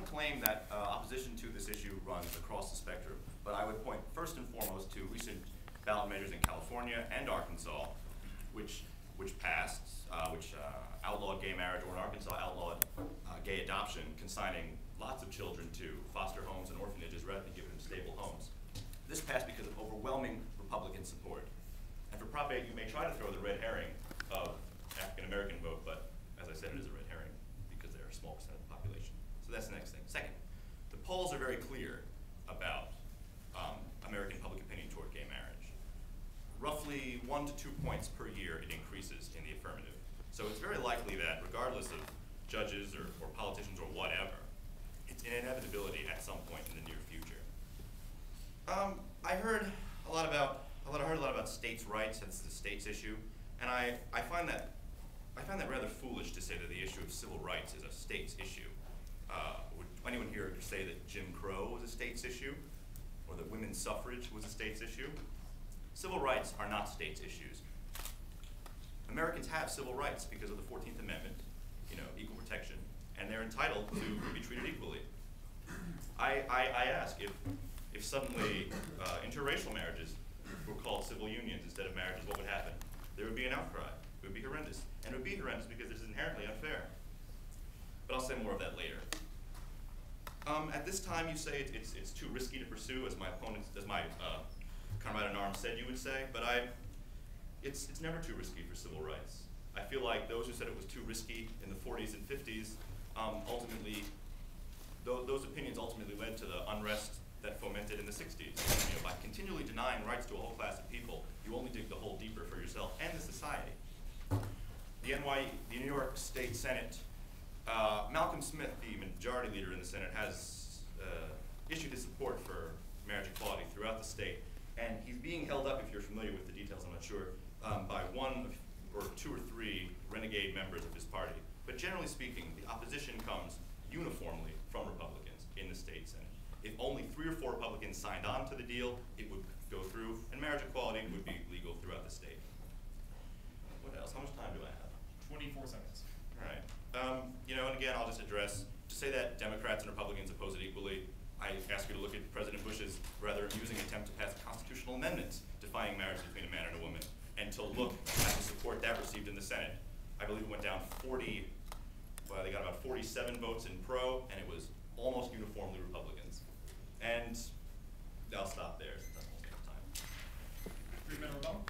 claim that opposition to this issue runs across the spectrum, but I would point first and foremost to recent ballot measures in California and Arkansas, which passed, which outlawed gay marriage, or in Arkansas outlawed gay adoption, consigning lots of children to foster homes and orphanages rather than giving them stable homes. This passed because of overwhelming Republican support. And for Prop 8, you may try to throw the red herring of African-American vote, but as I said, it is a red herring because they're a small percent of the population. So that's the next thing. Second, the polls are very clear about American public opinion toward gay marriage. Roughly 1 to 2 points per year it increases in the affirmative. So it's very likely that regardless of judges or politicians or whatever, it's an inevitability at some point in the near future. I heard a lot about states' rights. That's the states' issue, and I find that rather foolish to say that the issue of civil rights is a states' issue. Would anyone here say that Jim Crow was a states' issue, or that women's suffrage was a states' issue? Civil rights are not states' issues. Americans have civil rights because of the 14th Amendment, equal protection, and they're entitled to be treated equally. I ask if suddenly interracial marriages were called civil unions instead of marriages, what would happen? There would be an outcry. It would be horrendous. And it would be horrendous because it is inherently unfair. But I'll say more of that later. At this time, you say it's too risky to pursue, as my comrade in arms said you would say, but it's never too risky for civil rights. I feel like those who said it was too risky in the 40s and 50s, those opinions ultimately led to the unrest that fomented in the 60s. By continually denying rights to a whole class of people, you only dig the hole deeper for yourself and the society. The New York State Senate, Malcolm Smith, the majority leader in the Senate, has issued his support for marriage equality throughout the state. And he's being held up, if you're familiar with the details, I'm not sure, by 1 or 2 or 3 renegade members of his party. But generally speaking, the opposition comes uniformly from Republicans in the state Senate. If only 3 or 4 Republicans signed on to the deal, it would go through, and marriage equality would be legal throughout the state. What else? How much time do I have? 24 seconds. All right. And again, I'll just address, to say that Democrats and Republicans oppose it equally, I ask you to look at President Bush's rather amusing attempt to pass a constitutional amendment defining marriage between a man and a woman, and to look at the support that received in the Senate. I believe it went down they got about 47 votes in pro, and it was almost uniformly Republicans. And I'll stop there since I'm almost out of time. 3-minute rebuttal.